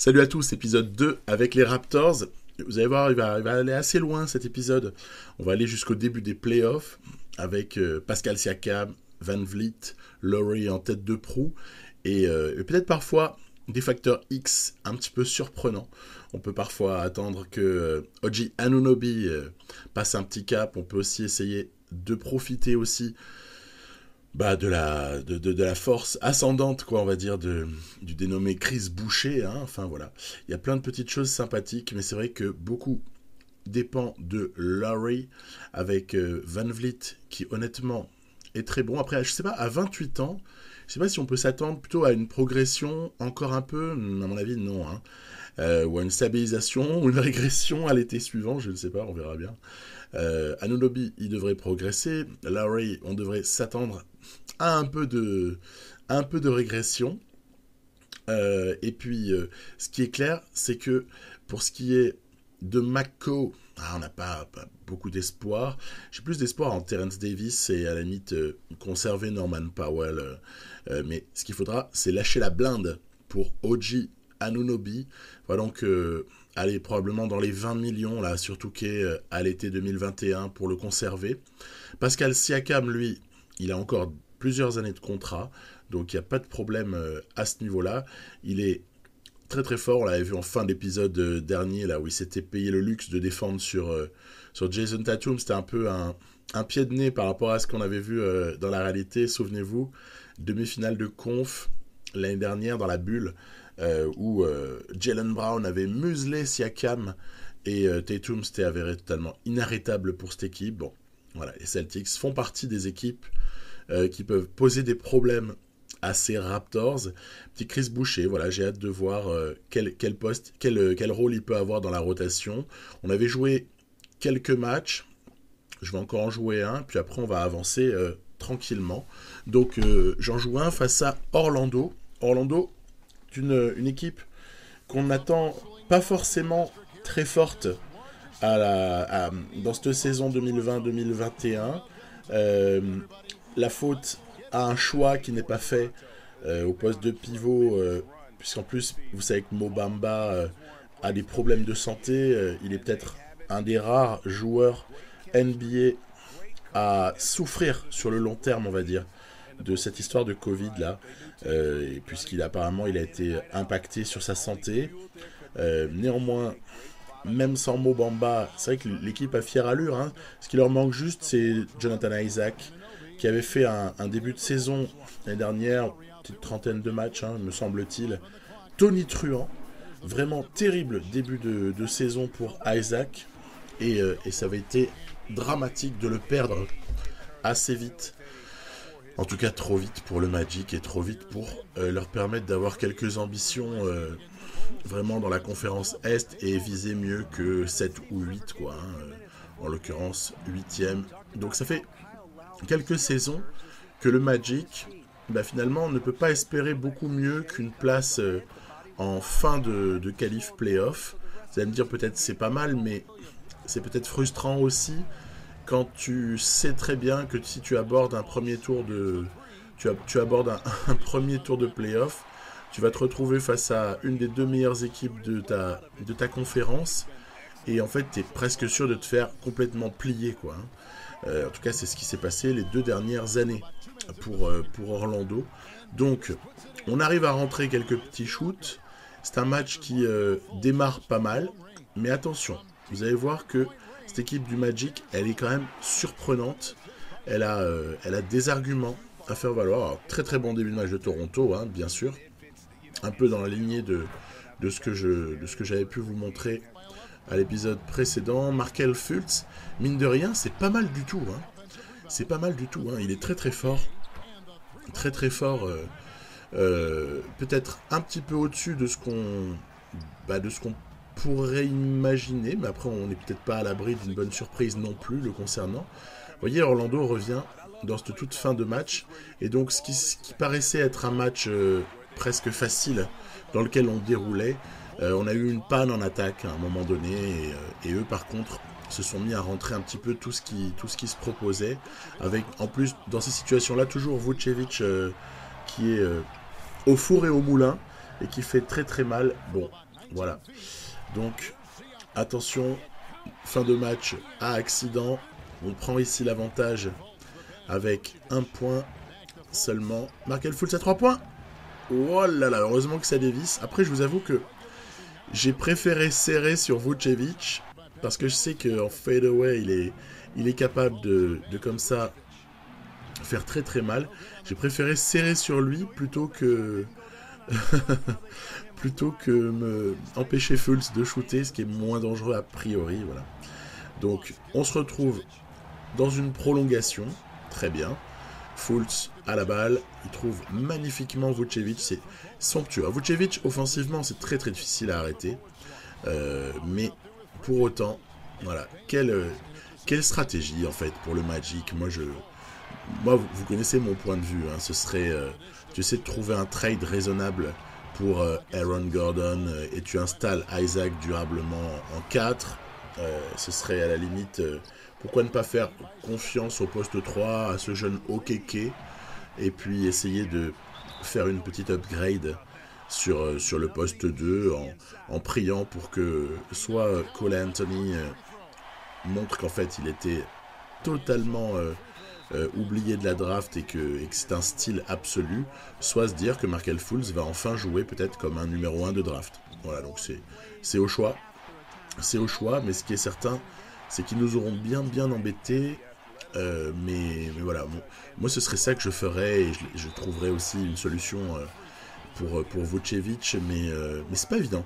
Salut à tous, épisode 2 avec les Raptors. Vous allez voir, il va aller assez loin cet épisode. On va aller jusqu'au début des playoffs avec Pascal Siakam, Van Vliet, Lowry en tête de proue et peut-être parfois des facteurs X un petit peu surprenants. On peut parfois attendre que OG Anunoby passe un petit cap. On peut aussi essayer de profiter aussi de la force ascendante, quoi, on va dire, du dénommé Chris Boucher. Hein. Enfin voilà, il y a plein de petites choses sympathiques, mais c'est vrai que beaucoup dépend de Lowry avec Van Vliet qui honnêtement est très bon. Après, je sais pas, à 28 ans, je sais pas si on peut s'attendre plutôt à une progression encore un peu, à mon avis non, hein. Ou à une stabilisation, ou une régression à l'été suivant, je ne sais pas, on verra bien. Anunoby, il devrait progresser. Lowry, on devrait s'attendre à un peu de régression. Et puis, ce qui est clair, c'est que pour ce qui est de McCaw, on n'a pas beaucoup d'espoir. J'ai plus d'espoir en Terence Davis et à la limite conserver Norman Powell. Mais ce qu'il faudra, c'est lâcher la blinde pour OG Anunoby. Voilà donc aller probablement dans les 20 millions, là, surtout à l'été 2021 pour le conserver. Pascal Siakam, lui, il a encore plusieurs années de contrat, donc il n'y a pas de problème à ce niveau-là. Il est très très fort, on l'avait vu en fin d'épisode dernier, là où il s'était payé le luxe de défendre sur Jason Tatum. C'était un peu un pied de nez par rapport à ce qu'on avait vu dans la réalité. Souvenez-vous, demi-finale de conf l'année dernière dans la bulle, où Jaylen Brown avait muselé Siakam et Tatum s'était avéré totalement inarrêtable pour cette équipe. Bon, voilà, les Celtics font partie des équipes qui peuvent poser des problèmes à ces Raptors. Petit Chris Boucher, voilà, j'ai hâte de voir quel rôle il peut avoir dans la rotation. On avait joué quelques matchs, je vais encore en jouer un, puis après on va avancer tranquillement. Donc j'en joue un face à Orlando. Orlando, une équipe qu'on n'attend pas forcément très forte dans cette saison 2020-2021. La faute à un choix qui n'est pas fait au poste de pivot, puisqu'en plus, vous savez que Mo Bamba a des problèmes de santé. Il est peut-être un des rares joueurs NBA à souffrir sur le long terme, on va dire, de cette histoire de Covid là, puisqu'il apparemment il a été impacté sur sa santé. Néanmoins, même sans Mo Bamba, c'est vrai que l'équipe a fière allure. Hein. Ce qui leur manque juste, c'est Jonathan Isaac, qui avait fait un début de saison l'année dernière, petite trentaine de matchs, hein, me semble-t-il, tonitruant, vraiment terrible début de saison pour Isaac, et ça avait été dramatique de le perdre assez vite. En tout cas, trop vite pour le Magic et trop vite pour leur permettre d'avoir quelques ambitions vraiment dans la conférence Est et viser mieux que 7 ou 8, quoi. Hein, en l'occurrence, 8e. Donc ça fait quelques saisons que le Magic, finalement, ne peut pas espérer beaucoup mieux qu'une place en fin de qualif playoff. Vous allez me dire peut-être c'est pas mal, mais c'est peut-être frustrant aussi quand tu sais très bien que si tu abordes un premier tour tu abordes un premier tour de playoff, tu vas te retrouver face à une des deux meilleures équipes de ta conférence, et en fait tu es presque sûr de te faire complètement plier, quoi. En tout cas c'est ce qui s'est passé les 2 dernières années pour Orlando. Donc on arrive à rentrer quelques petits shoots. C'est un match qui démarre pas mal, mais attention, vous allez voir que cette équipe du Magic, elle est quand même surprenante. Elle a des arguments à faire valoir. Alors, très très bon début de match de Toronto, hein, bien sûr. Un peu dans la lignée de ce que j'avais pu vous montrer à l'épisode précédent. Markelle Fultz, mine de rien, c'est pas mal du tout. Hein. C'est pas mal du tout. Hein. Il est très très fort. Très très fort. Peut-être un petit peu au-dessus de ce qu'on pourrait imaginer, mais après on n'est peut-être pas à l'abri d'une bonne surprise non plus le concernant. Vous voyez, Orlando revient dans cette toute fin de match, et donc ce qui paraissait être un match presque facile dans lequel on déroulait, on a eu une panne en attaque à un moment donné, et eux par contre se sont mis à rentrer un petit peu tout ce qui se proposait, avec en plus dans ces situations là toujours Vucevic qui est au four et au moulin et qui fait très très mal. Bon, Voilà. Donc, attention, fin de match à accident. On prend ici l'avantage avec 1 point seulement. Markel Fultz à 3 points. Oh là là, heureusement que ça dévisse. Après, je vous avoue que j'ai préféré serrer sur Vucevic parce que je sais qu'en fadeaway, il est capable de comme ça faire très très mal. J'ai préféré serrer sur lui plutôt que me empêcher Fultz de shooter, ce qui est moins dangereux a priori. Voilà. Donc, on se retrouve dans une prolongation. Très bien. Fultz à la balle, il trouve magnifiquement Vucevic, c'est somptueux. Vucevic, offensivement, c'est très très difficile à arrêter. Mais pour autant, voilà, quelle stratégie en fait pour le Magic. Moi vous connaissez mon point de vue, hein, ce serait, tu essaies de trouver un trade raisonnable pour Aaron Gordon et tu installes Isaac durablement en 4. Ce serait à la limite, pourquoi ne pas faire confiance au poste 3 à ce jeune Okeke et puis essayer de faire une petite upgrade sur le poste 2 en priant pour que soit Cole Anthony montre qu'en fait il était totalement oublié de la draft et que c'est un style absolu, soit se dire que Markel Fultz va enfin jouer peut-être comme un numéro 1 de draft. Voilà, donc c'est au choix. C'est au choix, mais ce qui est certain, c'est qu'ils nous auront bien embêtés. Mais voilà, moi ce serait ça que je ferais et je trouverais aussi une solution pour Vucevic, mais c'est pas évident.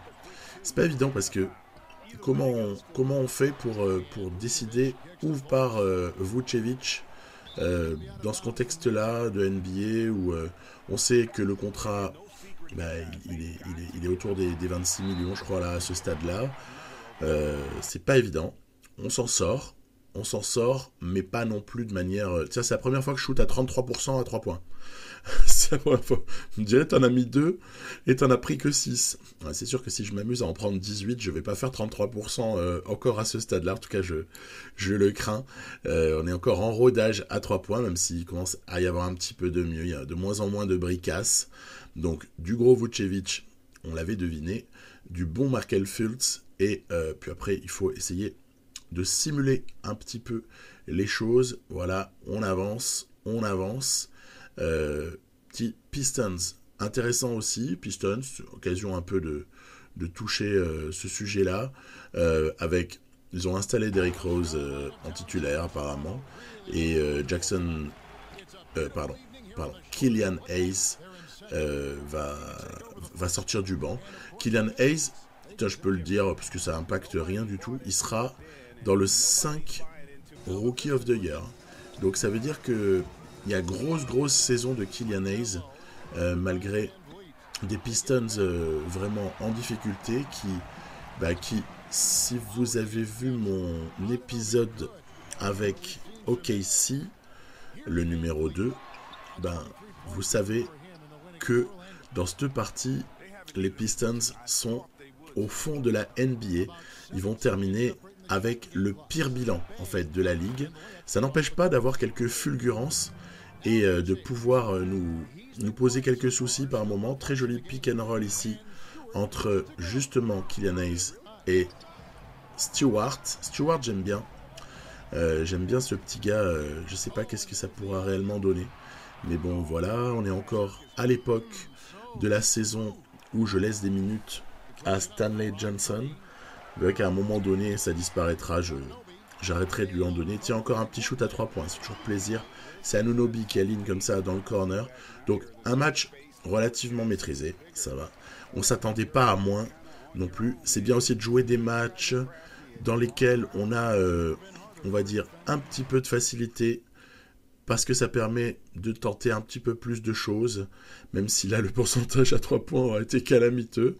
C'est pas évident parce que comment on fait pour décider où part Vucevic dans ce contexte-là de NBA où on sait que le contrat bah, il est autour des 26 millions, je crois, là, à ce stade-là. C'est pas évident. On s'en sort, mais pas non plus de manière... Tiens, c'est la première fois que je shoot à 33% à 3 points. C'est la première fois. Je me dirais, t'en as mis 2 et t'en as pris que 6. Ouais, c'est sûr que si je m'amuse à en prendre 18, je vais pas faire 33% encore à ce stade-là. En tout cas, je le crains. On est encore en rodage à 3 points, même s'il commence à y avoir un petit peu de mieux. Il y a de moins en moins de bricasses. Donc, du gros Vucevic, on l'avait deviné. Du bon Markel Fultz. Et puis après, il faut essayer de simuler un petit peu les choses. Voilà, on avance. Petit Pistons, intéressant aussi. Pistons, occasion un peu de toucher ce sujet-là. Ils ont installé Derrick Rose en titulaire apparemment. Et Killian Hayes va sortir du banc. Killian Hayes, je peux le dire parce que ça impacte rien du tout, il sera dans le 5 Rookie of the Year. Donc ça veut dire que il y a grosse saison de Killian Hayes malgré des Pistons vraiment en difficulté qui, si vous avez vu mon épisode avec OKC, le numéro 2, vous savez que dans cette partie, les Pistons sont au fond de la NBA. Ils vont terminer avec le pire bilan en fait de la ligue. Ça n'empêche pas d'avoir quelques fulgurances et de pouvoir nous poser quelques soucis par moment. Très joli pick and roll ici entre justement Killian Hayes et Stewart. Stewart, j'aime bien. J'aime bien ce petit gars. Je sais pas qu'est-ce que ça pourra réellement donner. Mais bon, voilà, on est encore à l'époque de la saison où je laisse des minutes à Stanley Johnson. Vous verrez qu'à un moment donné, ça disparaîtra. J'arrêterai de lui en donner. Tiens, encore un petit shoot à 3 points. C'est toujours plaisir. C'est Anunoby qui aligne comme ça dans le corner. Donc, un match relativement maîtrisé. Ça va. On ne s'attendait pas à moins non plus. C'est bien aussi de jouer des matchs dans lesquels on a, on va dire, un petit peu de facilité. Parce que ça permet de tenter un petit peu plus de choses. Même si là, le pourcentage à 3 points aurait été calamiteux.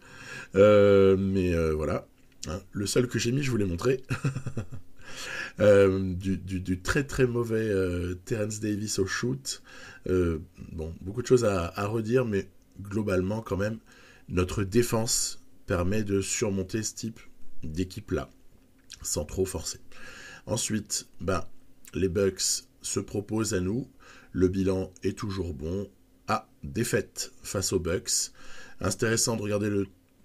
Mais voilà. Hein, le seul que j'ai mis, je vous l'ai montré. Du très mauvais Terence Davis au shoot. Bon, beaucoup de choses à redire, mais globalement, quand même, notre défense permet de surmonter ce type d'équipe-là, sans trop forcer. Ensuite, les Bucks se proposent à nous. Le bilan est toujours bon. Défaite face aux Bucks. Intéressant de regarder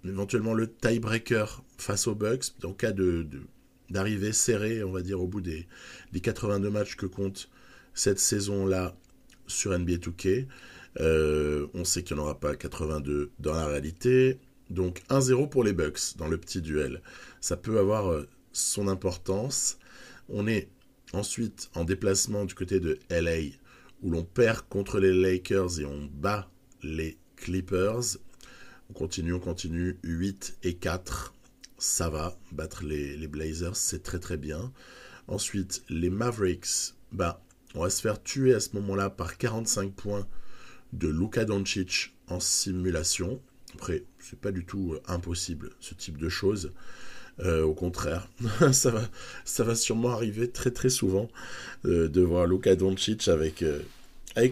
éventuellement le tie-breaker face aux Bucks, en cas d'arrivée serrée, on va dire, au bout des 82 matchs que compte cette saison-là sur NBA 2K. On sait qu'il n'y en aura pas 82 dans la réalité. Donc 1-0 pour les Bucks dans le petit duel. Ça peut avoir son importance. On est ensuite en déplacement du côté de LA, où l'on perd contre les Lakers et on bat les Clippers. On continue. 8-4. Ça va. Battre les Blazers, c'est très très bien. Ensuite, les Mavericks, on va se faire tuer à ce moment-là par 45 points de Luka Doncic en simulation. Après, c'est pas du tout impossible, ce type de choses. Au contraire, ça va sûrement arriver très très souvent de voir Luka Doncic avec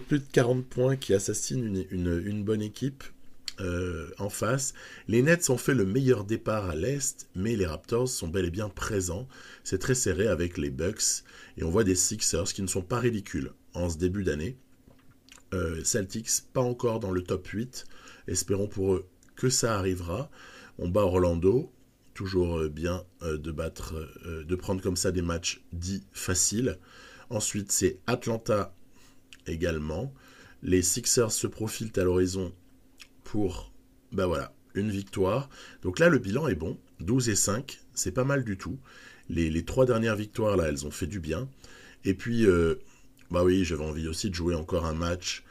plus de 40 points qui assassine une bonne équipe en face. Les Nets ont fait le meilleur départ à l'Est, mais les Raptors sont bel et bien présents. C'est très serré avec les Bucks, et on voit des Sixers qui ne sont pas ridicules en ce début d'année. Celtics, pas encore dans le top 8. Espérons pour eux que ça arrivera. On bat Orlando, toujours bien de prendre comme ça des matchs dits faciles. Ensuite, c'est Atlanta également. Les Sixers se profilent à l'horizon pour une victoire. Donc là, le bilan est bon. 12-5, c'est pas mal du tout. Les 3 dernières victoires, là, elles ont fait du bien. Et puis, j'avais envie aussi de jouer encore un match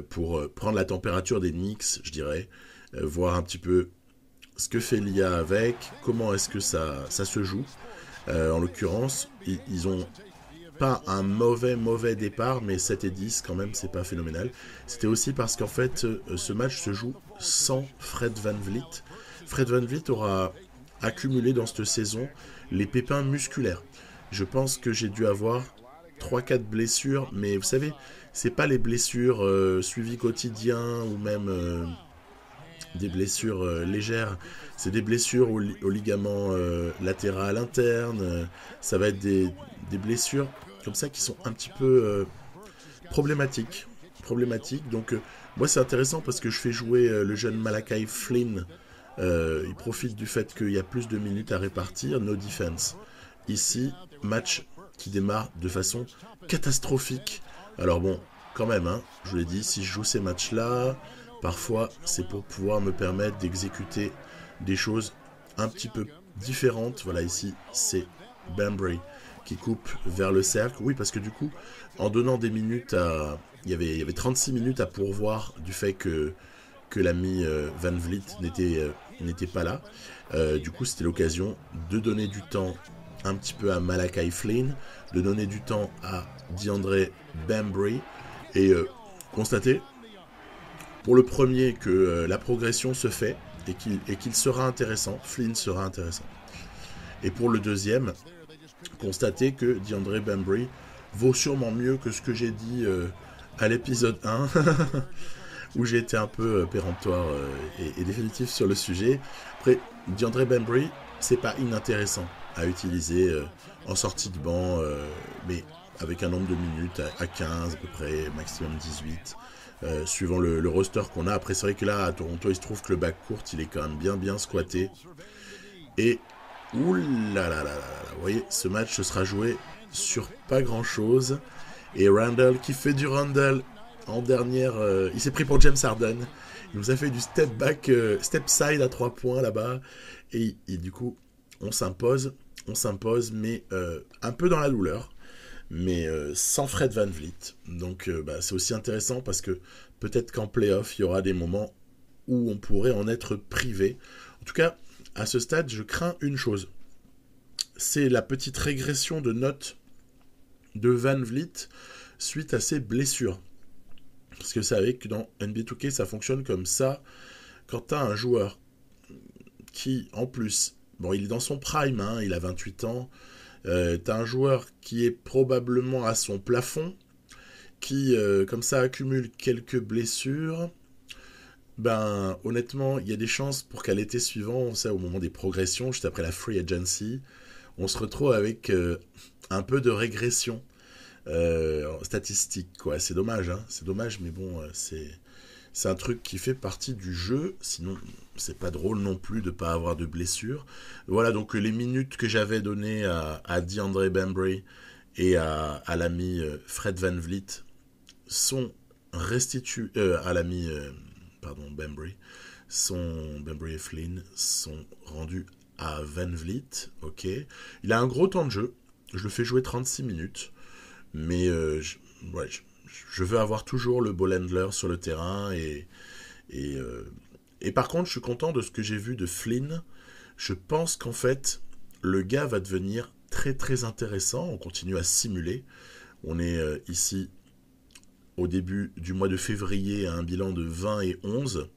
pour prendre la température des Knicks, je dirais. Voir un petit peu ce que fait l'IA avec, comment est-ce que ça se joue. En l'occurrence, ils ont pas un mauvais départ, mais 7-10 quand même, c'est pas phénoménal. C'était aussi parce qu'en fait, ce match se joue sans Fred VanVleet. Fred VanVleet aura accumulé dans cette saison les pépins musculaires. Je pense que j'ai dû avoir 3-4 blessures, mais vous savez, c'est pas les blessures suivies quotidien ou même des blessures légères. C'est des blessures au ligament latéral interne. Ça va être des blessures comme ça qui sont un petit peu problématiques. Donc moi c'est intéressant parce que je fais jouer le jeune Malachi Flynn. Il profite du fait qu'il y a plus de minutes à répartir. No defense. Ici, match qui démarre de façon catastrophique. Alors bon, quand même, je vous l'ai dit, si je joue ces matchs-là, parfois c'est pour pouvoir me permettre d'exécuter des choses un petit peu différentes. Voilà, ici c'est Bembry qui coupe vers le cercle. Oui, parce que du coup, en donnant des minutes à... Il y avait 36 minutes à pourvoir du fait que l'ami VanVleet n'était pas là. Du coup, c'était l'occasion de donner du temps un petit peu à Malachi Flynn, de donner du temps à DeAndre Bembry, et constater pour le premier que la progression se fait et qu'il sera intéressant, Flynn sera intéressant. Et pour le deuxième, constater que DeAndre Bembry vaut sûrement mieux que ce que j'ai dit à l'épisode 1, où j'ai été un peu péremptoire et définitif sur le sujet. Après, DeAndre Bembry, c'est pas inintéressant à utiliser en sortie de banc, mais avec un nombre de minutes à 15 à peu près, maximum 18, suivant le roster qu'on a. Après, c'est vrai que là, à Toronto, il se trouve que le backcourt, il est quand même bien squatté. Et, oulalalala, vous voyez, ce match se sera joué sur pas grand-chose. Et Randall, qui fait du Randall en dernière... il s'est pris pour James Harden. Il nous a fait du step back, step side à 3 points là-bas. Et du coup, on s'impose, mais un peu dans la douleur. Mais sans Fred VanVleet. Donc c'est aussi intéressant parce que peut-être qu'en playoff, il y aura des moments où on pourrait en être privé. En tout cas, à ce stade, je crains une chose. C'est la petite régression de notes de VanVleet suite à ses blessures. Parce que vous savez que dans NBA 2K, ça fonctionne comme ça. Quand tu as un joueur qui, en plus, il est dans son prime, il a 28 ans, tu as un joueur qui est probablement à son plafond, qui, comme ça, accumule quelques blessures, honnêtement, il y a des chances pour qu'à l'été suivant, on sait, au moment des progressions, juste après la free agency, on se retrouve avec un peu de régression statistique, quoi. C'est dommage, mais bon, C'est un truc qui fait partie du jeu, sinon c'est pas drôle non plus de pas avoir de blessures. Voilà, donc les minutes que j'avais données à DeAndre Bembry et à l'ami Fred VanVleet sont restituées à l'ami Bembry, Bembry et Flynn sont rendus à VanVleet, ok. Il a un gros temps de jeu, je le fais jouer 36 minutes, mais je veux avoir toujours le ball handler sur le terrain et, euh, et par contre je suis content de ce que j'ai vu de Flynn. Je pense qu'en fait le gars va devenir très très intéressant. On continue à simuler. On est ici au début du mois de février à un bilan de 20 et 11.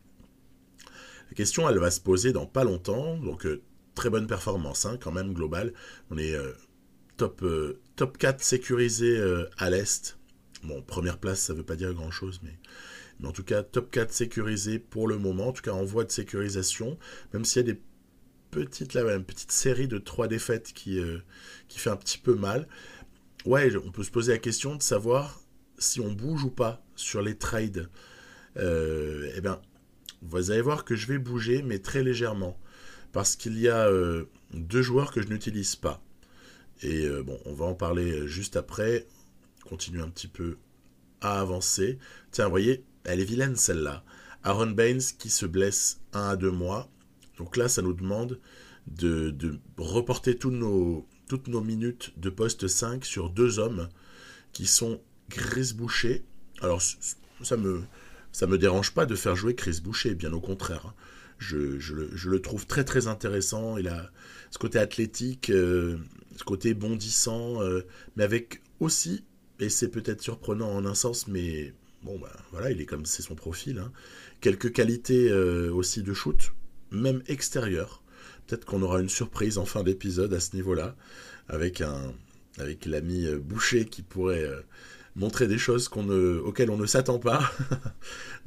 La question elle va se poser dans pas longtemps, donc très bonne performance hein, quand même globale. On est top 4 sécurisé à l'Est. Bon, première place, ça veut pas dire grand-chose, mais en tout cas, top 4 sécurisé pour le moment, en tout cas en voie de sécurisation, même s'il y a des une petite série de 3 défaites qui fait un petit peu mal. Ouais, on peut se poser la question de savoir si on bouge ou pas sur les trades. Eh bien, vous allez voir que je vais bouger, mais très légèrement, parce qu'il y a 2 joueurs que je n'utilise pas. Et on va en parler juste après. Continue un petit peu à avancer. Tiens, vous voyez, elle est vilaine celle-là. Aaron Baines qui se blesse 1 à 2 mois. Donc là, ça nous demande de reporter toutes nos minutes de poste 5 sur 2 hommes qui sont Chris Boucher. Alors, ça me dérange pas de faire jouer Chris Boucher, bien au contraire. Hein. Je le trouve très très intéressant. Il a ce côté athlétique, ce côté bondissant, mais avec aussi, et c'est peut-être surprenant en un sens, mais bon, voilà, il est comme c'est son profil, hein, quelques qualités aussi de shoot, même extérieur. Peut-être qu'on aura une surprise en fin d'épisode à ce niveau-là, avec l'ami Boucher qui pourrait montrer des choses auxquelles on ne s'attend pas.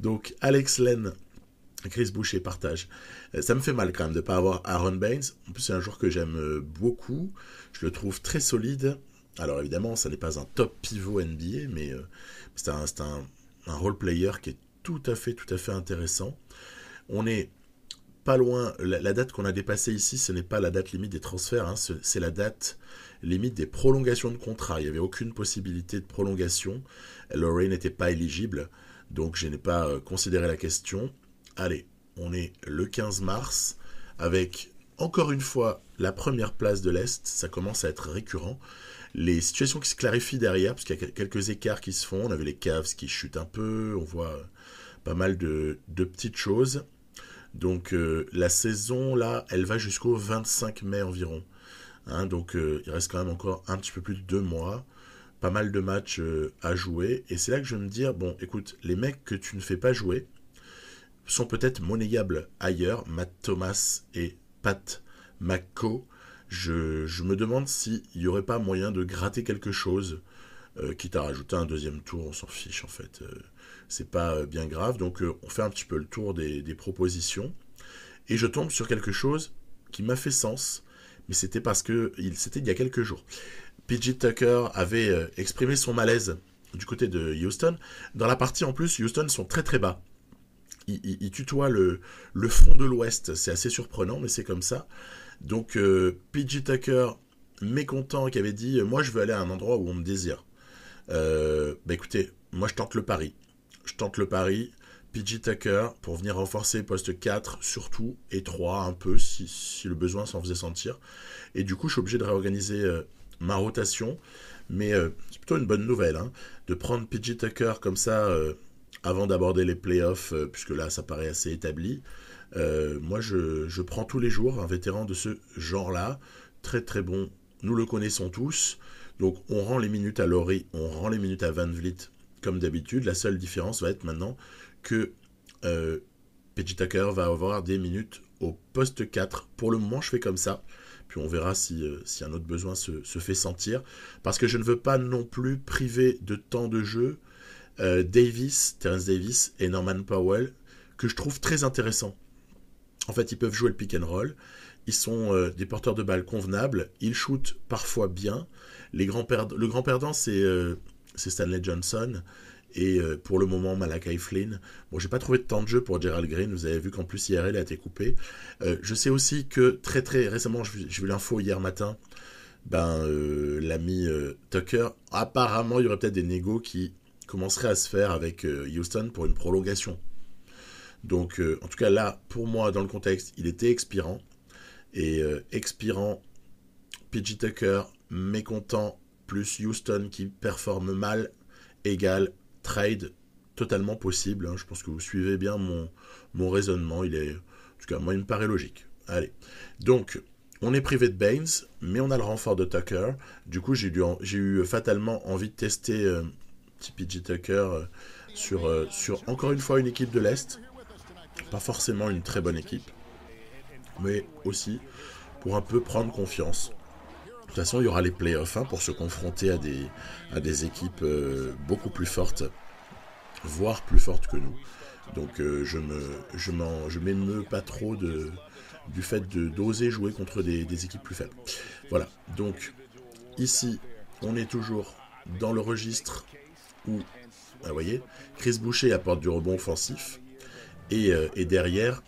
Donc Alex Len, Chris Boucher partage. Ça me fait mal quand même de ne pas avoir Aaron Baines. En plus, c'est un joueur que j'aime beaucoup. Je le trouve très solide. Alors évidemment, ça n'est pas un top pivot NBA, mais c'est un role player qui est tout à fait intéressant. On est pas loin. La date qu'on a dépassée ici, ce n'est pas la date limite des transferts, hein, c'est la date limite des prolongations de contrat. Il n'y avait aucune possibilité de prolongation. Lowry n'était pas éligible, donc je n'ai pas considéré la question. Allez, on est le 15 mars, avec encore une fois la première place de l'Est. Ça commence à être récurrent. Les situations qui se clarifient derrière, parce qu'il y a quelques écarts qui se font. On avait les Cavs qui chutent un peu, on voit pas mal de petites choses. Donc la saison, là, elle va jusqu'au 25 mai environ. Hein, donc il reste quand même encore un petit peu plus de 2 mois. Pas mal de matchs à jouer. Et c'est là que je vais me dire, bon, écoute, les mecs que tu ne fais pas jouer sont peut-être monnayables ailleurs. Matt Thomas et Pat McCaw. Je me demande s'il n'y aurait pas moyen de gratter quelque chose, quitte à rajouter un 2e tour, on s'en fiche en fait. C'est pas bien grave, donc on fait un petit peu le tour des propositions. Et je tombe sur quelque chose qui m'a fait sens, mais c'était parce que c'était il y a quelques jours. PJ Tucker avait exprimé son malaise du côté de Houston. Dans la partie en plus, Houston sont très très bas. Ils tutoient le fond de l'Ouest, c'est assez surprenant, mais c'est comme ça. Donc PJ Tucker, mécontent, qui avait dit moi je veux aller à un endroit où on me désire. Écoutez, moi je tente le pari. PJ Tucker pour venir renforcer poste 4 surtout, et 3 un peu si le besoin s'en faisait sentir. Et du coup je suis obligé de réorganiser ma rotation, mais c'est plutôt une bonne nouvelle, hein, de prendre PJ Tucker comme ça avant d'aborder les playoffs, puisque là ça paraît assez établi. Moi je prends tous les jours un vétéran de ce genre-là, très très bon, nous le connaissons tous. Donc on rend les minutes à Lowry, on rend les minutes à VanVleet comme d'habitude. La seule différence va être maintenant que PJ Tucker va avoir des minutes au poste 4. Pour le moment je fais comme ça, puis on verra si un autre besoin se fait sentir, parce que je ne veux pas non plus priver de temps de jeu Terence Davis et Norman Powell, que je trouve très intéressants. En fait, ils peuvent jouer le pick and roll. Ils sont des porteurs de balles convenables. Ils shootent parfois bien. Le grand perdant, c'est Stanley Johnson. Et pour le moment, Malachi Flynn. Bon, j'ai pas trouvé de temps de jeu pour Gerald Green. Vous avez vu qu'en plus, IRL a été coupé. Je sais aussi que très très récemment, j'ai vu l'info hier matin, l'ami Tucker, apparemment, il y aurait peut-être des négos qui commenceraient à se faire avec Houston pour une prolongation. Donc, en tout cas, là, pour moi, dans le contexte, il était expirant. Et expirant, PJ Tucker, mécontent, plus Houston qui performe mal, égale trade totalement possible. Hein. Je pense que vous suivez bien mon raisonnement. En tout cas, moi, il me paraît logique. Allez. Donc, on est privé de Baines, mais on a le renfort de Tucker. Du coup, j'ai eu fatalement envie de tester petit PJ Tucker sur encore une fois une équipe de l'Est. Pas forcément une très bonne équipe, mais aussi pour un peu prendre confiance. De toute façon, il y aura les playoffs pour se confronter à des équipes beaucoup plus fortes, voire plus fortes que nous. Donc je m'émeus pas trop du fait d'oser jouer contre des équipes plus faibles. Voilà, donc ici, on est toujours dans le registre où, vous voyez, Chris Boucher apporte du rebond offensif, et derrière,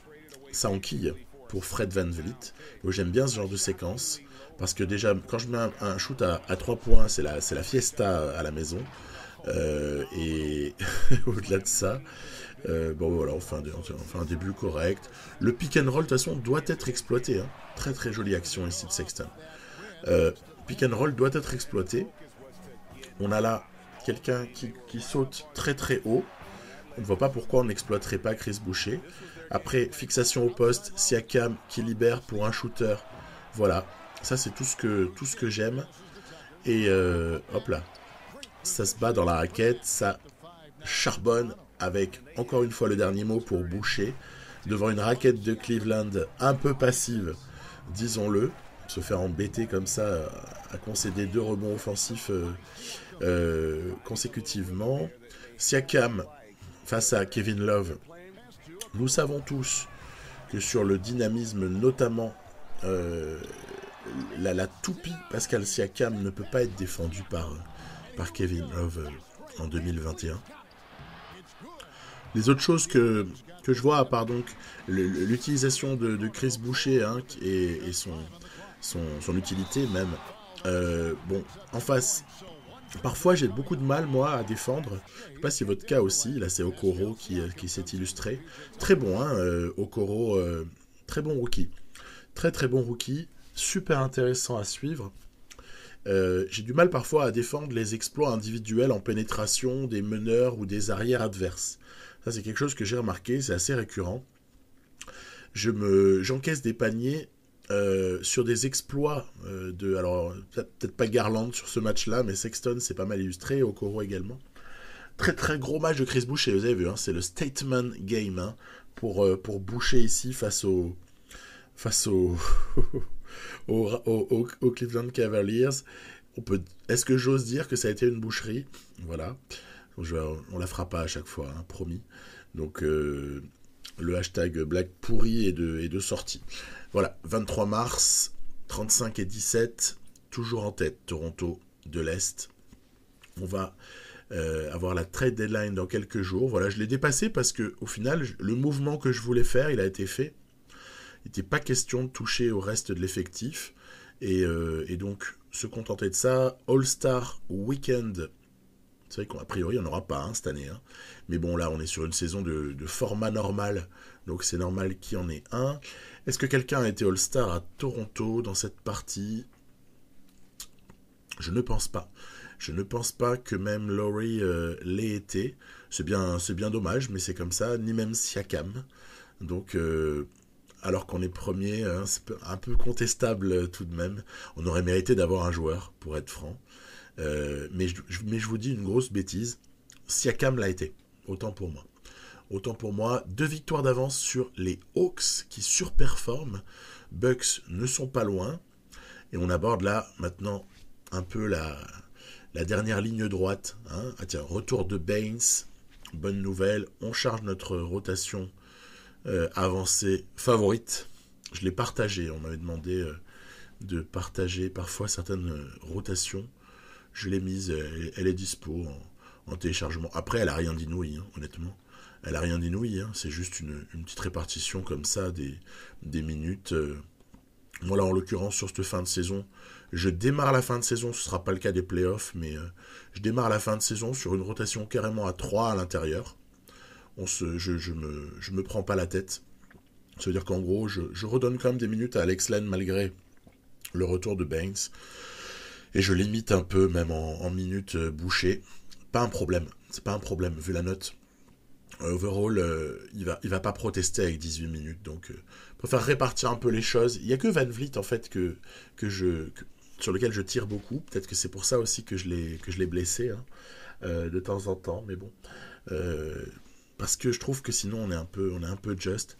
ça enquille pour Fred VanVleet. Donc j'aime bien ce genre de séquence, parce que déjà, quand je mets un shoot à 3 points, c'est la fiesta à la maison. Et au-delà de ça, bon voilà, on fait un début correct. Le pick and roll, de toute façon, doit être exploité. Hein. Très très jolie action ici de Sexton. Pick and roll doit être exploité. On a là quelqu'un qui saute très très haut. On ne voit pas pourquoi on n'exploiterait pas Chris Boucher. Après, fixation au poste, Siakam qui libère pour un shooter. Voilà, ça c'est tout ce que j'aime. Et hop là, ça se bat dans la raquette, ça charbonne avec, encore une fois le dernier mot pour Boucher, devant une raquette de Cleveland un peu passive, disons-le, se faire embêter comme ça, à concéder 2 rebonds offensifs consécutivement. Siakam face à Kevin Love. Nous savons tous que sur le dynamisme, notamment la toupie Pascal Siakam ne peut pas être défendue par Kevin Love en 2021. Les autres choses que je vois, à part donc l'utilisation de Chris Boucher et son utilité même, bon, en face, parfois j'ai beaucoup de mal moi à défendre. Je ne sais pas si c'est votre cas aussi. Là c'est Okoro qui s'est illustré. Très bon, Okoro, très bon rookie. Très très bon rookie, super intéressant à suivre. J'ai du mal parfois à défendre les exploits individuels en pénétration des meneurs ou des arrières adverses. Ça c'est quelque chose que j'ai remarqué, c'est assez récurrent. J'encaisse des paniers sur des exploits alors peut-être pas Garland sur ce match-là, mais Sexton c'est pas mal illustré, Okoro également. Très très gros match de Chris Boucher, vous avez vu, c'est le statement game pour Boucher ici face au aux Cleveland Cavaliers. Est-ce que j'ose dire que ça a été une boucherie? Voilà. On la fera pas à chaque fois, promis. Donc le hashtag blague pourri est de sortie. Voilà, 23 mars, 35 et 17, toujours en tête, Toronto de l'Est. On va avoir la trade deadline dans quelques jours. Voilà, je l'ai dépassé parce que au final, le mouvement que je voulais faire, il a été fait. Il n'était pas question de toucher au reste de l'effectif. Et donc, se contenter de ça. All-Star Weekend. C'est vrai qu'a priori, on n'aura pas cette année. Mais bon, là, on est sur une saison de format normal. Donc, c'est normal qu'il y en ait un. Est-ce que quelqu'un a été All-Star à Toronto dans cette partie? Je ne pense pas. Je ne pense pas que même Laurie l'ait été. C'est bien dommage, mais c'est comme ça. Ni même Siakam. Donc... alors qu'on est premier, c'est un peu contestable tout de même. On aurait mérité d'avoir un joueur, pour être franc. Mais je vous dis une grosse bêtise. Siakam l'a été, autant pour moi. Autant pour moi, 2 victoires d'avance sur les Hawks qui surperforment. Bucks ne sont pas loin. Et on aborde là, maintenant, un peu la dernière ligne droite. Ah tiens, retour de Baines. Bonne nouvelle, on charge notre rotation avancée favorite. Je l'ai partagé, on m'avait demandé de partager parfois certaines rotations. Je l'ai mise, elle est dispo en téléchargement. Après, elle a rien d'inouï, honnêtement. Elle a rien d'inouï, c'est juste une petite répartition comme ça des minutes. Moi là, en l'occurrence, sur cette fin de saison, je démarre la fin de saison, ce ne sera pas le cas des playoffs, mais je démarre la fin de saison sur une rotation carrément à 3 à l'intérieur. Je me prends pas la tête. Ça veut dire qu'en gros, je redonne quand même des minutes à Alex Len malgré le retour de Banks. Et je limite un peu, même en minutes bouchées. Pas un problème, c'est pas un problème, vu la note. Overall, il va pas protester avec 18 minutes, donc je préfère répartir un peu les choses. Il n'y a que Van Vliet, en fait, sur lequel je tire beaucoup. Peut-être que c'est pour ça aussi que je l'ai blessé, de temps en temps, mais bon. Parce que je trouve que sinon, on est un peu juste.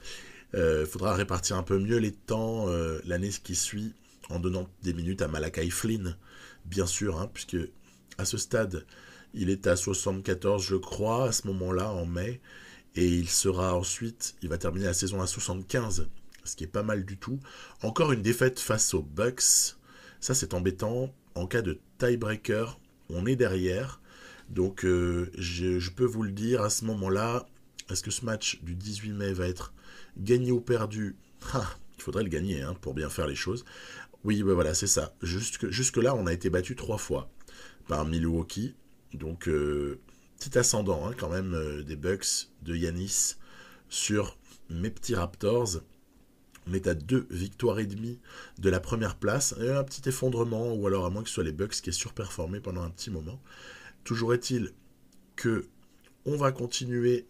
Faudra répartir un peu mieux les temps l'année qui suit, en donnant des minutes à Malachi Flynn, bien sûr, puisque à ce stade, il est à 74, je crois, à ce moment-là, en mai. Et il va terminer la saison à 75, ce qui est pas mal du tout. Encore une défaite face aux Bucks. Ça, c'est embêtant. En cas de tiebreaker, on est derrière. Donc, je peux vous le dire, à ce moment-là, est-ce que ce match du 18 mai va être gagné ou perdu ? Il faudrait le gagner pour bien faire les choses. Oui, ben voilà, c'est ça. Jusque-là, on a été battu 3 fois par Milwaukee. Donc, petit ascendant quand même des Bucks, de Giannis sur mes petits Raptors. On est à 2 victoires et demie de la première place. Et un petit effondrement, ou alors à moins que ce soit les Bucks qui aient surperformé pendant un petit moment. Toujours est-il que on va continuer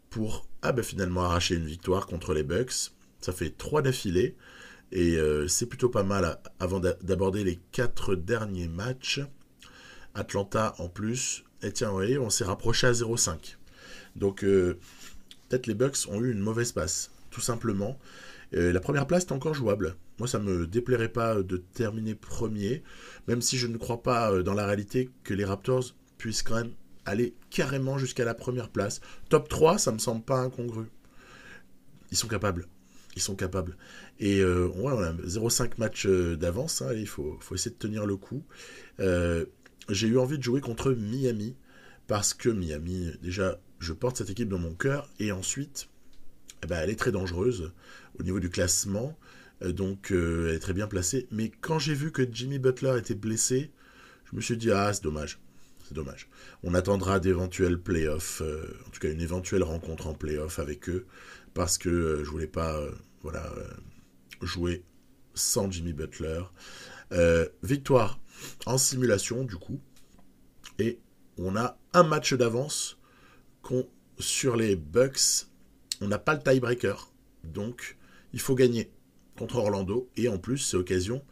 pour finalement arracher une victoire contre les Bucks. Ça fait 3 d'affilée. Et c'est plutôt pas mal avant d'aborder les 4 derniers matchs. Atlanta en plus. Et tiens, vous voyez, on s'est rapproché à 0,5. Donc, peut-être les Bucks ont eu une mauvaise passe, tout simplement. La première place est encore jouable. Moi, ça me déplairait pas de terminer premier, même si je ne crois pas dans la réalité que les Raptors puissent quand même aller carrément jusqu'à la première place. Top 3, ça me semble pas incongru. Ils sont capables. Et on a 0,5 match d'avance. Il faut essayer de tenir le coup. J'ai eu envie de jouer contre Miami, parce que Miami, déjà, je porte cette équipe dans mon cœur, et ensuite, elle est très dangereuse au niveau du classement, donc elle est très bien placée. Mais quand j'ai vu que Jimmy Butler était blessé, je me suis dit, c'est dommage. On attendra d'éventuels playoffs, en tout cas une éventuelle rencontre en playoff avec eux, parce que je voulais pas jouer sans Jimmy Butler. Victoire en simulation du coup, et on a un match d'avance sur les Bucks. On n'a pas le tiebreaker, donc il faut gagner contre Orlando, et en plus c'est l'occasion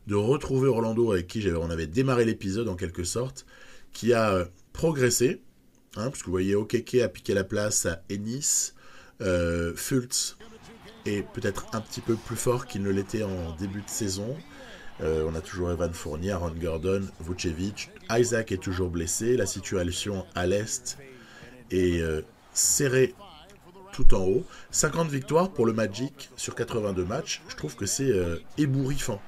de retrouver Orlando avec qui on avait démarré l'épisode en quelque sorte, qui a progressé, parce que vous voyez Okeke a piqué la place à Ennis, Fultz est peut-être un petit peu plus fort qu'il ne l'était en début de saison. On a toujours Evan Fournier, Aaron Gordon, Vucevic. Isaac est toujours blessé. La situation à l'Est est serrée tout en haut. 50 victoires pour le Magic sur 82 matchs. Je trouve que c'est ébouriffant.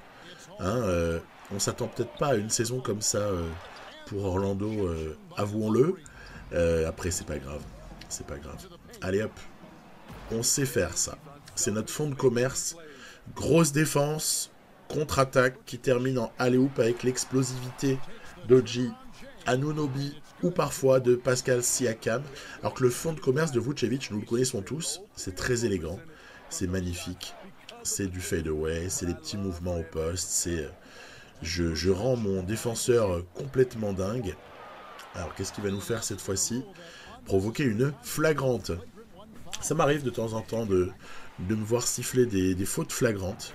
On s'attend peut-être pas à une saison comme ça pour Orlando, avouons-le. Après, c'est pas grave. Allez hop, on sait faire ça. C'est notre fond de commerce. Grosse défense, contre-attaque qui termine en alley-oop avec l'explosivité d'Oji Anunoby ou parfois de Pascal Siakam. Alors que le fond de commerce de Vucevic, nous le connaissons tous, c'est très élégant, c'est magnifique, c'est du fadeaway, c'est des petits mouvements au poste, je rends mon défenseur complètement dingue. Alors qu'est-ce qu'il va nous faire cette fois-ci ? Provoquer une flagrante. Ça m'arrive de temps en temps de me voir siffler des fautes flagrantes.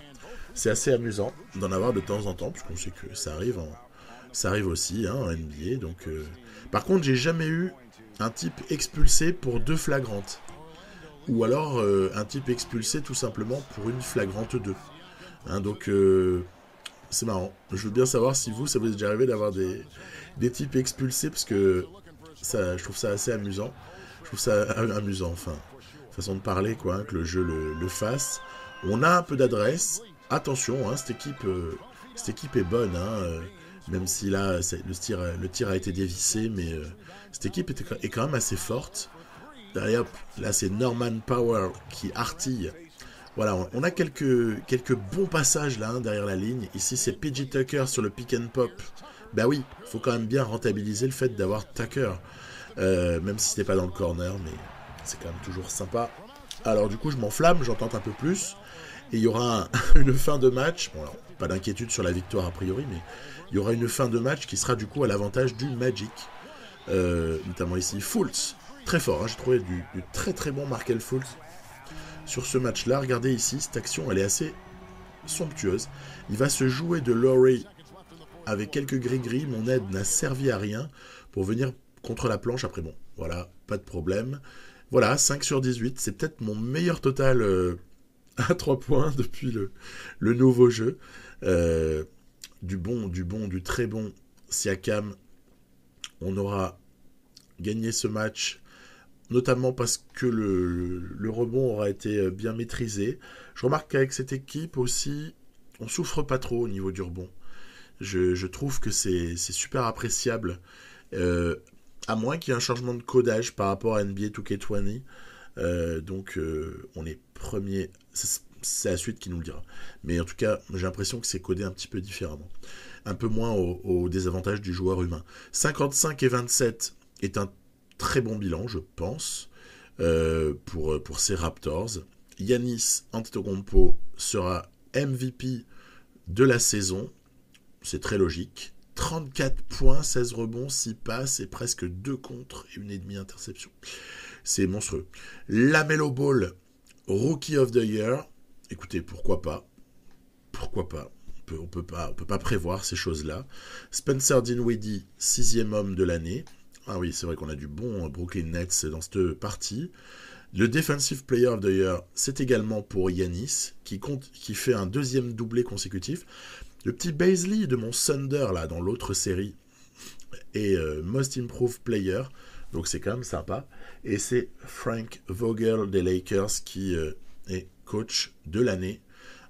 C'est assez amusant d'en avoir de temps en temps, puisqu'on sait que ça arrive aussi en NBA. Donc, par contre, j'ai jamais eu un type expulsé pour 2 flagrantes. Ou alors un type expulsé tout simplement pour une flagrante 2. Donc, c'est marrant. Je veux bien savoir si ça vous est déjà arrivé d'avoir des types expulsés, parce que je trouve ça assez amusant. Je trouve ça amusant, enfin, façon de parler, quoi, que le jeu le fasse. On a un peu d'adresse. Attention, cette équipe est bonne. même si là, le tir a été dévissé, mais cette équipe est quand même assez forte. Derrière, là, c'est Norman Power qui artille. Voilà, on a quelques bons passages là, hein, derrière la ligne. Ici, c'est PJ Tucker sur le pick and pop. Bah oui, faut quand même bien rentabiliser le fait d'avoir Tucker. Même si c'était pas dans le corner, mais c'est quand même toujours sympa. Alors du coup, je m'enflamme, j'en tente un peu plus. Et il y aura une fin de match. Bon, alors, pas d'inquiétude sur la victoire a priori, mais il y aura une fin de match qui sera du coup à l'avantage du Magic. Notamment ici, Fultz. Très fort, hein, j'ai trouvé du très très bon Markel Fultz sur ce match-là. Regardez ici, cette action, elle est assez somptueuse. Il va se jouer de Lowry avec quelques gris-gris. Mon aide n'a servi à rien pour venir contre la planche. Après, bon, voilà, pas de problème. Voilà, 5 sur 18. C'est peut-être mon meilleur total à 3 points depuis le nouveau jeu. Du très bon Siakam. On aura gagné ce match, notamment parce que le rebond aura été bien maîtrisé. Je remarque qu'avec cette équipe aussi, on souffre pas trop au niveau du rebond. Je trouve que c'est super appréciable, à moins qu'il y ait un changement de codage par rapport à NBA 2K20. Donc on est premier, c'est la suite qui nous le dira. Mais en tout cas, j'ai l'impression que c'est codé un petit peu différemment. Un peu moins au désavantage du joueur humain. 55 et 27 est un très bon bilan, je pense, pour ces Raptors. Giannis Antetokounmpo sera MVP de la saison. C'est très logique. 34 points, 16 rebonds, 6 passes et presque 2 contres et 1,5 interception. C'est monstrueux. LaMelo Ball, Rookie of the Year. Écoutez, pourquoi pas. Pourquoi pas. On peut pas prévoir ces choses-là. Spencer Dinwiddie, 6e homme de l'année. Ah oui, c'est vrai qu'on a du bon Brooklyn Nets dans cette partie. Le Defensive Player of the Year, c'est également pour Giannis, qui fait un 2e doublé consécutif. Le petit Bazley de mon Thunder, là, dans l'autre série, est Most Improved Player. Donc c'est quand même sympa. Et c'est Frank Vogel des Lakers qui est coach de l'année,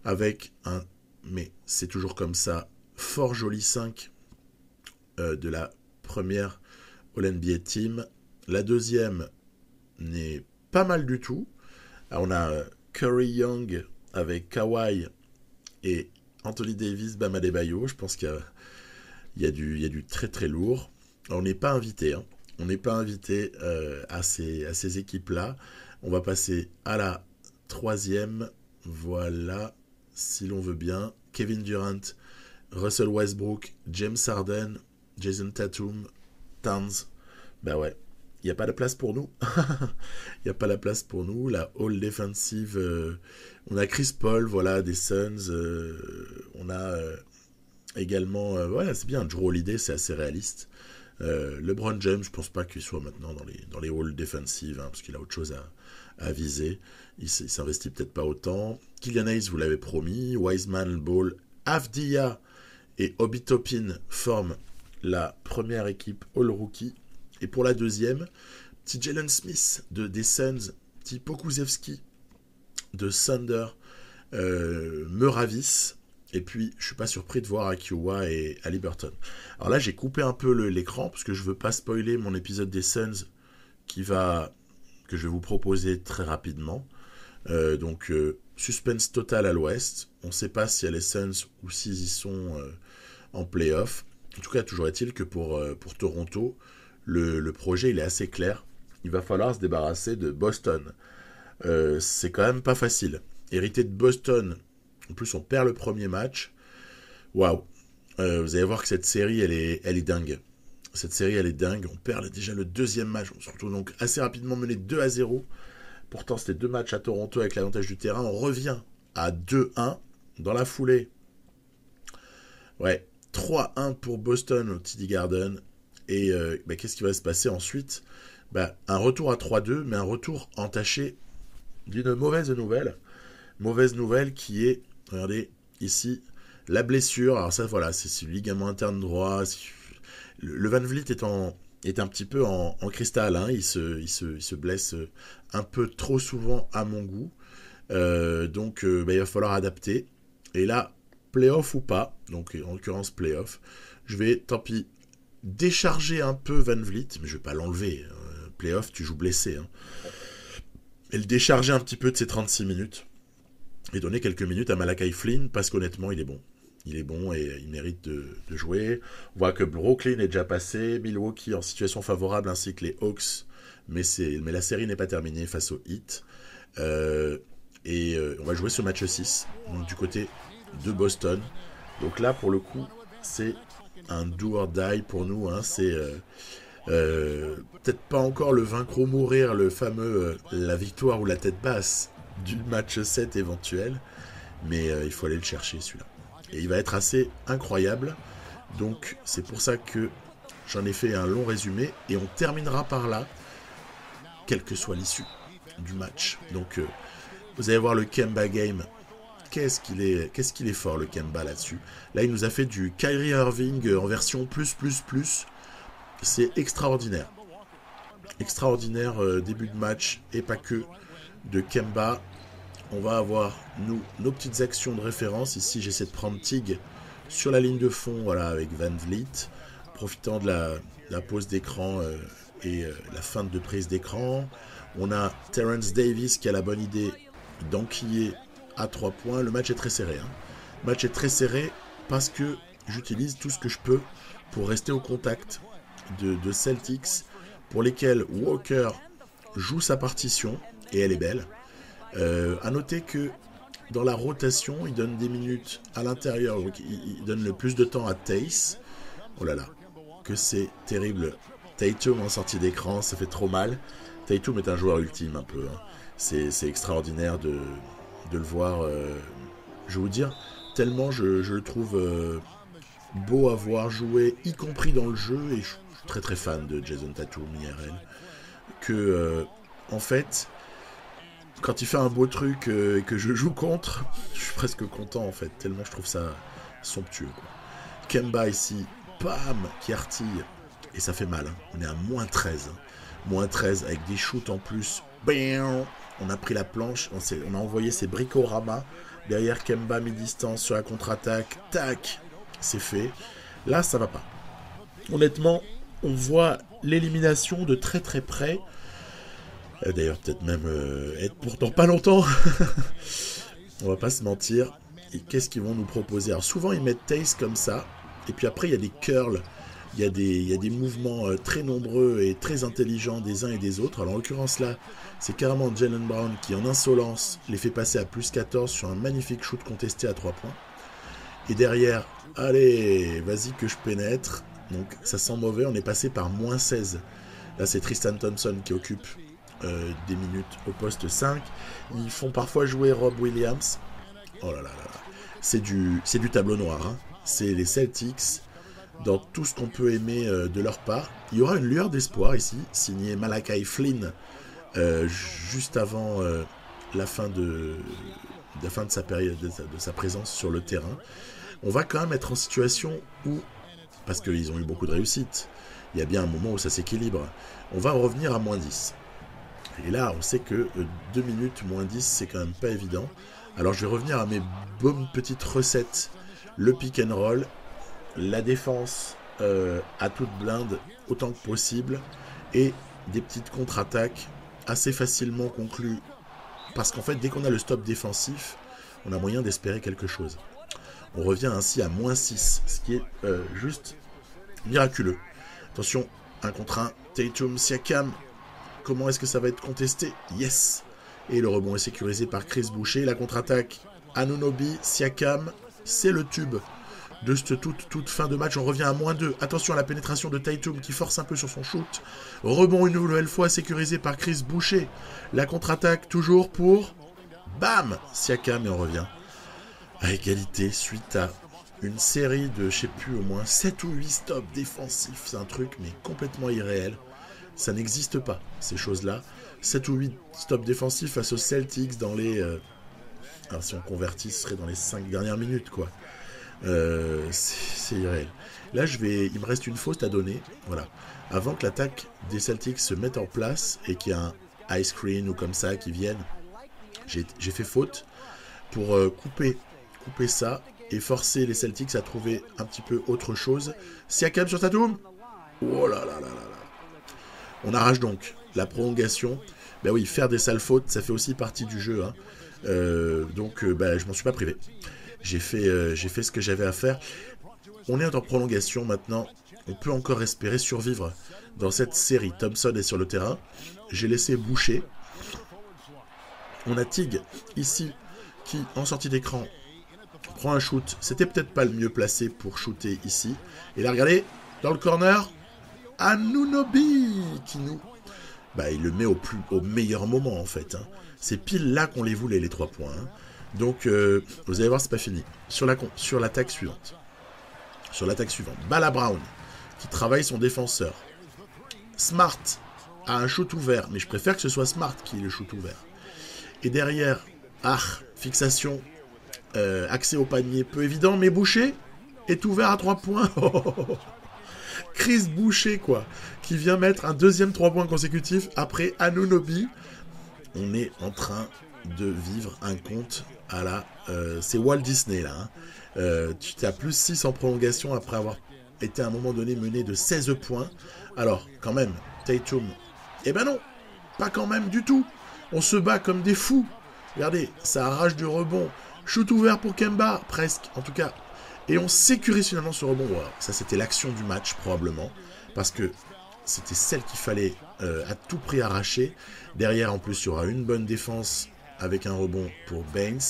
avec un, mais c'est toujours comme ça, fort joli 5 de la première All-NBA Team. La deuxième n'est pas mal du tout. Alors, on a Curry Young avec Kawhi et Anthony Davis, Bam Adebayo. Je pense qu'il y a du très très lourd. Alors, on n'est pas invité, hein. On n'est pas invité à ces équipes-là. On va passer à la troisième. Voilà, si l'on veut bien. Kevin Durant, Russell Westbrook, James Harden, Jason Tatum, Towns. Ben ouais, il n'y a pas de place pour nous. Il n'y a pas la place pour nous. La All Defensive, on a Chris Paul, voilà, des Suns. On a également, voilà, c'est bien. Drew Holiday, c'est assez réaliste. LeBron James, je pense pas qu'il soit maintenant dans les All Defensive, hein, parce qu'il a autre chose à viser. Il s'investit peut-être pas autant. Killian Hayes, vous l'avez promis. Wiseman, Ball, Avdia et Obi Toppin forment la première équipe All Rookie. Et pour la deuxième, petit Jalen Smith des Suns, petit Pokusevski de Thunder me ravissent. Et puis, je suis pas surpris de voir Akiwa et Haliburton. Alors là, j'ai coupé un peu l'écran parce que je veux pas spoiler mon épisode des Suns que je vais vous proposer très rapidement. Donc, suspense total à l'ouest. On ne sait pas s'il y a les Suns ou s'ils y sont en play-off. En tout cas, toujours est-il que pour Toronto, le projet il est assez clair. Il va falloir se débarrasser de Boston. C'est quand même pas facile. Hériter de Boston, en plus on perd le premier match. Waouh. Vous allez voir que cette série elle est dingue. Cette série elle est dingue. On perd déjà le deuxième match. On se retrouve donc assez rapidement mené 2-0. Pourtant c'était 2 matchs à Toronto avec l'avantage du terrain. On revient à 2-1 dans la foulée. Ouais, 3-1 pour Boston au TD Garden. Et qu'est-ce qui va se passer ensuite ? Un retour à 3-2, mais un retour entaché d'une mauvaise nouvelle. Mauvaise nouvelle qui est, regardez ici, la blessure. Alors ça, voilà, c'est le ligament interne droit. Le Van Vliet est un petit peu en cristal. Hein. Il se blesse un peu trop souvent à mon goût. Donc il va falloir adapter. Et là, playoff ou pas, donc en l'occurrence playoff, je vais, tant pis, décharger un peu Van Vliet, mais je vais pas l'enlever. Playoff, tu joues blessé. Hein. Et le décharger un petit peu de ses 36 minutes. Et donner quelques minutes à Malachi Flynn, parce qu'honnêtement, il est bon. Il est bon et il mérite de jouer. On voit que Brooklyn est déjà passé, Milwaukee en situation favorable, ainsi que les Hawks. Mais la série n'est pas terminée face aux Heat. On va jouer ce match 6, donc du côté de Boston. Donc là, pour le coup, c'est un do or die pour nous. Hein. C'est peut-être pas encore le vaincre ou mourir, le fameux la victoire ou la tête basse du match 7 éventuel. Mais il faut aller le chercher, celui-là. Et il va être assez incroyable. Donc c'est pour ça que j'en ai fait un long résumé. Et on terminera par là, quelle que soit l'issue du match. Donc vous allez voir le Kemba Game. Qu'est-ce qu'il est fort, le Kemba, là-dessus. Là, il nous a fait du Kyrie Irving en version plus. C'est extraordinaire. Extraordinaire début de match, et pas que, de Kemba. On va avoir, nos petites actions de référence. Ici, j'essaie de prendre Tig sur la ligne de fond, voilà, avec Van Vliet, profitant de la pause d'écran et la feinte de prise d'écran. On a Terrence Davis qui a la bonne idée d'enquiller à 3 points. Le match est très serré. Hein. Le match est très serré parce que j'utilise tout ce que je peux pour rester au contact de Celtics, pour lesquels Walker joue sa partition, et elle est belle. À noter que dans la rotation, il donne des minutes à l'intérieur, donc il donne le plus de temps à Tace. Oh là là, que c'est terrible. Tatum en sortie d'écran, ça fait trop mal. Tatum est un joueur ultime un peu. Hein. C'est extraordinaire de le voir. Je vais vous dire, tellement je le trouve beau à voir jouer, y compris dans le jeu, et je suis très très fan de Jason Tatum IRL. Que en fait, quand il fait un beau truc et que je joue contre, je suis presque content en fait, tellement je trouve ça somptueux. Quoi. Kemba ici, bam, qui artille, et ça fait mal. Hein. On est à moins 13. Hein. Moins 13 avec des shoots en plus. Bam, on a pris la planche, on a envoyé ses bricoramas derrière Kemba mi-distance sur la contre-attaque. Tac, c'est fait. Là, ça va pas. Honnêtement, on voit l'élimination de très très près. D'ailleurs, peut-être même être pourtant pas longtemps. On va pas se mentir. Et qu'est-ce qu'ils vont nous proposer? Alors souvent, ils mettent Tace comme ça. Et puis après, il y a des curls. Il y a des mouvements très nombreux et très intelligents des uns et des autres. Alors en l'occurrence là, c'est carrément Jaylen Brown qui, en insolence, les fait passer à plus 14 sur un magnifique shoot contesté à 3 points. Et derrière, allez, vas-y que je pénètre. Donc ça sent mauvais, on est passé par moins 16. Là, c'est Tristan Thompson qui occupe des minutes au poste 5. Ils font parfois jouer Rob Williams. Oh là là là. C'est du tableau noir. Hein. C'est les Celtics dans tout ce qu'on peut aimer de leur part. Il y aura une lueur d'espoir ici, signé Malachi Flynn, juste avant la fin de sa période, de sa présence sur le terrain. On va quand même être en situation où, parce qu'ils ont eu beaucoup de réussite, il y a bien un moment où ça s'équilibre, on va revenir à moins 10. Et là, on sait que 2 minutes moins 10, c'est quand même pas évident. Alors je vais revenir à mes bonnes petites recettes. Le pick and roll, la défense à toute blinde autant que possible, et des petites contre-attaques assez facilement conclues. Parce qu'en fait, dès qu'on a le stop défensif, on a moyen d'espérer quelque chose. On revient ainsi à moins 6, ce qui est juste miraculeux. Attention, 1 contre 1, Tatum, Siakam. Comment est-ce que ça va être contesté? Yes. Et le rebond est sécurisé par Chris Boucher. La contre-attaque, Anunoby, Siakam. C'est le tube de cette toute fin de match. On revient à moins 2. Attention à la pénétration de Tatum qui force un peu sur son shoot. Rebond une nouvelle fois sécurisé par Chris Boucher. La contre-attaque toujours pour... Bam, Siakam, et on revient à égalité suite à une série de, je sais plus, au moins 7 ou 8 stops défensifs. C'est un truc mais complètement irréel. Ça n'existe pas, ces choses-là. 7 ou 8 stops défensifs face aux Celtics dans les... alors si on convertit, ce serait dans les 5 dernières minutes, quoi. C'est irréel. Là, il me reste une faute à donner. Voilà. Avant que l'attaque des Celtics se mette en place et qu'il y ait un ice screen ou comme ça qui vienne, j'ai fait faute pour couper ça et forcer les Celtics à trouver un petit peu autre chose. Siakam sur Tatum. Oh là là là là là. On arrache donc la prolongation. Ben oui, faire des sales fautes, ça fait aussi partie du jeu. Hein. Donc, je m'en suis pas privé. J'ai fait ce que j'avais à faire. On est en prolongation maintenant. On peut encore espérer survivre dans cette série. Thompson est sur le terrain. J'ai laissé Boucher. On a Tig ici qui, en sortie d'écran, prend un shoot. C'était peut-être pas le mieux placé pour shooter ici. Et là, regardez, dans le corner, Anunoby qui nous... il le met au meilleur moment en fait. Hein. C'est pile là qu'on les voulait les 3 points. Hein. Donc vous allez voir, c'est pas fini. Sur l'attaque suivante. Bala Brown qui travaille son défenseur. Smart a un shoot ouvert, mais je préfère que ce soit Smart qui ait le shoot ouvert. Et derrière, fixation, accès au panier peu évident, mais Boucher est ouvert à 3 points. Chris Boucher, quoi, qui vient mettre un deuxième 3 points consécutif après Anunoby. On est en train de vivre un conte à la... c'est Walt Disney, là. Hein. Tu as plus 6 en prolongation après avoir été à un moment donné mené de 16 points. Alors, quand même, Tatum... Eh ben non, pas quand même du tout. On se bat comme des fous. Regardez, ça arrache du rebond. Shoot ouvert pour Kemba, presque, en tout cas... Et on sécurise finalement ce rebond. Wow, ça, c'était l'action du match, probablement. Parce que c'était celle qu'il fallait à tout prix arracher. Derrière, en plus, il y aura une bonne défense avec un rebond pour Baines.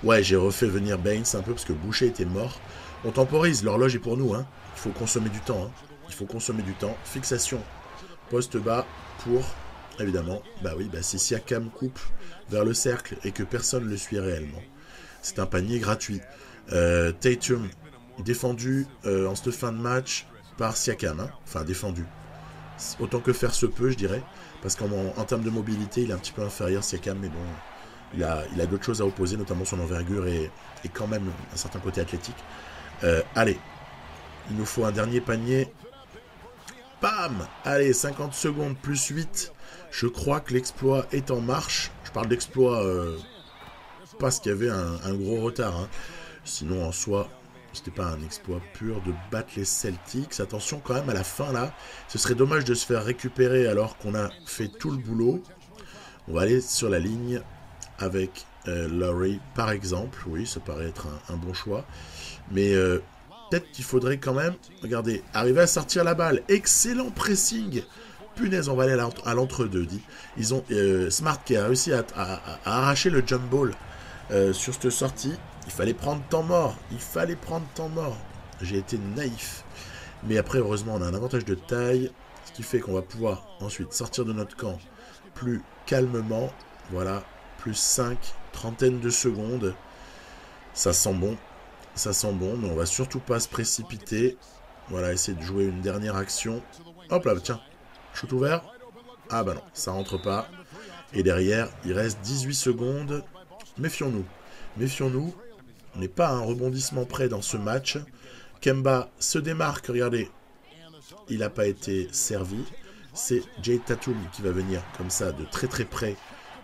Ouais, j'ai refait venir Baines un peu parce que Boucher était mort. On temporise, l'horloge est pour nous. Hein. Il faut consommer du temps. Hein. Fixation, poste bas pour, évidemment, si Siakam coupe vers le cercle et que personne ne le suit réellement. C'est un panier gratuit. Tatum défendu en cette fin de match par Siakam, hein. Enfin défendu autant que faire se peut, je dirais, parce qu'en termes de mobilité il est un petit peu inférieur Siakam, mais bon, il a d'autres choses à opposer, notamment son envergure et quand même un certain côté athlétique. Allez, il nous faut un dernier panier. Bam. Allez, 50 secondes plus 8. Je crois que l'exploit est en marche. Je parle d'exploit parce qu'il y avait un gros retard, hein. Sinon, en soi, c'était pas un exploit pur de battre les Celtics. Attention quand même à la fin là. Ce serait dommage de se faire récupérer alors qu'on a fait tout le boulot. On va aller sur la ligne avec Lowry par exemple. Oui, ça paraît être un bon choix. Mais peut-être qu'il faudrait quand même, regardez, arriver à sortir la balle. Excellent pressing. Punaise, on va aller à l'entre-deux. Ils ont Smart qui a réussi à arracher le jump ball sur cette sortie. Il fallait prendre temps mort. J'ai été naïf. Mais après, heureusement, on a un avantage de taille. Ce qui fait qu'on va pouvoir ensuite sortir de notre camp plus calmement. Voilà, plus 5, trentaine de secondes. Ça sent bon, mais on va surtout pas se précipiter. Voilà, essayer de jouer une dernière action. Hop là, tiens, shoot ouvert. Ah bah non, ça rentre pas. Et derrière, il reste 18 secondes. Méfions-nous. On n'est pas à un rebondissement près dans ce match. Kemba se démarque, regardez. Il n'a pas été servi. C'est Jay Tatum qui va venir comme ça de très très près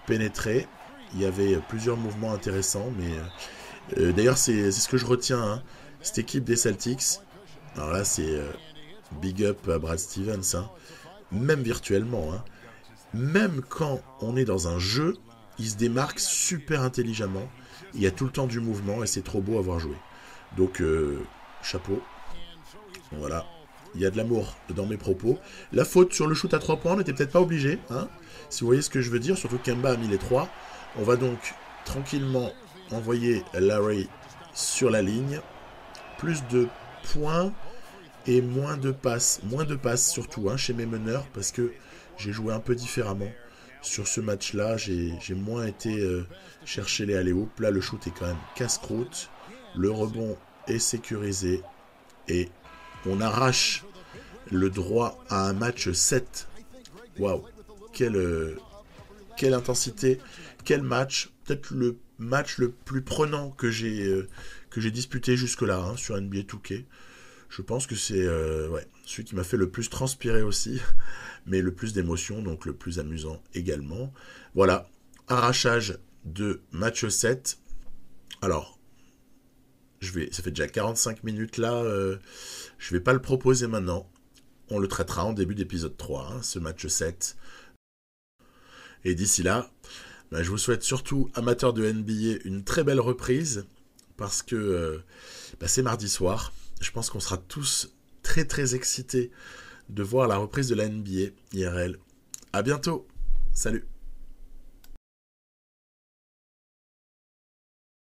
pénétrer. Il y avait plusieurs mouvements intéressants, mais d'ailleurs c'est ce que je retiens. Hein. Cette équipe des Celtics, alors là c'est big up à Brad Stevens, hein. Même virtuellement. Hein. Même quand on est dans un jeu, il se démarque super intelligemment. Il y a tout le temps du mouvement et c'est trop beau à voir jouer. Donc, chapeau. Voilà. Il y a de l'amour dans mes propos. La faute sur le shoot à 3 points, on n'était peut-être pas obligé. Hein, si vous voyez ce que je veux dire, surtout Kemba a mis les 3. On va donc tranquillement envoyer Larry sur la ligne. Plus de points et moins de passes. Moins de passes surtout chez mes meneurs parce que j'ai joué un peu différemment. Sur ce match-là, j'ai moins été chercher les alley-oops. Là, le shoot est quand même casse-croûte. Le rebond est sécurisé. Et on arrache le droit à un match 7. Waouh. Quelle intensité. Quel match. Peut-être le match le plus prenant que j'ai disputé jusque-là sur NBA 2K. Je pense que c'est celui qui m'a fait le plus transpirer aussi, mais le plus d'émotions, donc le plus amusant également. Voilà, arrachage de match 7. Alors, Ça fait déjà 45 minutes là. Je vais pas le proposer maintenant. On le traitera en début d'épisode 3, hein, ce match 7. Et d'ici là, je vous souhaite surtout, amateurs de NBA, une très belle reprise. Parce que c'est mardi soir. Je pense qu'on sera tous très très excités de voir la reprise de la NBA IRL. À bientôt. Salut.